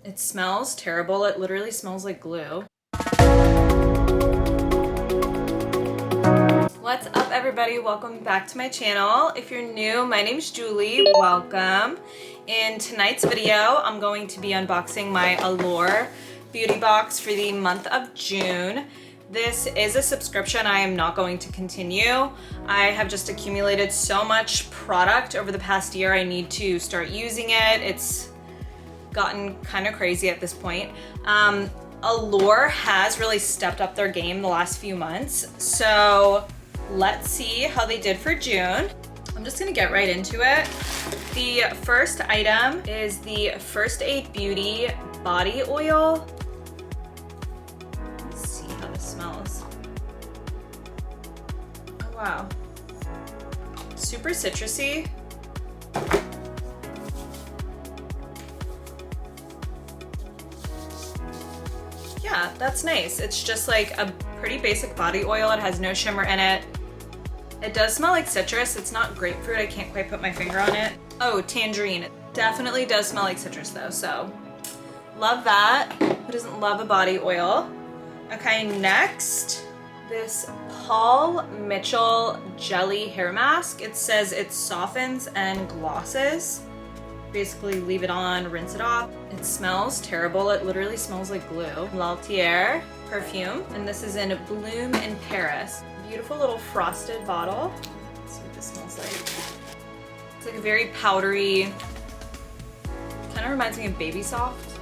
It smells terrible. It literally smells like glue. What's up, everybody? Welcome back to my channel. If you're new, my name's Julie. Welcome. In tonight's video, I'm going to be unboxing my Allure Beauty Box for the month of June. This is a subscription I am not going to continue. I have just accumulated so much product over the past year. I need to start using it. It's gotten kind of crazy at this point. Allure has really stepped up their game the last few months. So let's see how they did for June. I'm just gonna get right into it. The first item is the First Aid Beauty Body Oil. Let's see how this smells. Oh wow. Super citrusy. Yeah, that's nice. It's just like a pretty basic body oil. It has no shimmer in it. It does smell like citrus. It's not grapefruit. I can't quite put my finger on it. Oh, tangerine. It definitely does smell like citrus though, so love that. Who doesn't love a body oil? Okay, next, this Paul Mitchell Jelly Hair Mask. It says it softens and glosses. Basically leave it on, rinse it off. It smells terrible. It literally smells like glue. L'Altier perfume, and this is in Bloom in Paris. Beautiful little frosted bottle. Let's see what this smells like. It's like a very powdery, kind of reminds me of Baby Soft.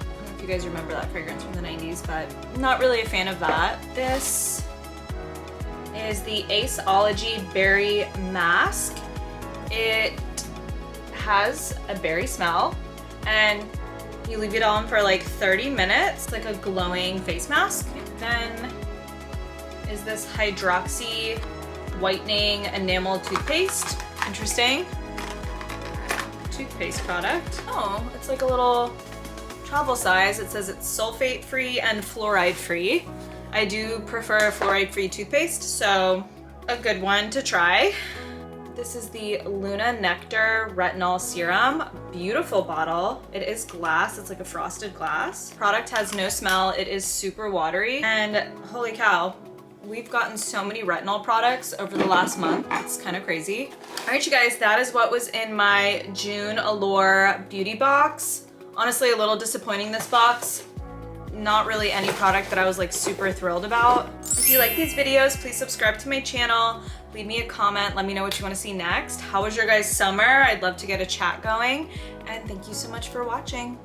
I don't know if you guys remember that fragrance from the 90s, but I'm not really a fan of that. This is the Aceology Berry Mask. It has a berry smell, and you leave it on for like 30 minutes. It's like a glowing face mask. Then is this Hydroxi Whitening Enamel Toothpaste. Interesting. Toothpaste product. Oh, it's like a little travel size. It says it's sulfate free and fluoride free. I do prefer fluoride free toothpaste, so a good one to try. This is the Luna Nectar Retinol Serum. Beautiful bottle. It is glass. It's like a frosted glass. Product has no smell. It is super watery. And holy cow, we've gotten so many retinol products over the last month. It's kind of crazy. All right, you guys, that is what was in my June Allure Beauty Box. Honestly, a little disappointing, this box. Not really any product that I was like super thrilled about. If you like these videos, please subscribe to my channel. Leave me a comment. Let me know what you want to see next. How was your guys' summer? I'd love to get a chat going. And thank you so much for watching.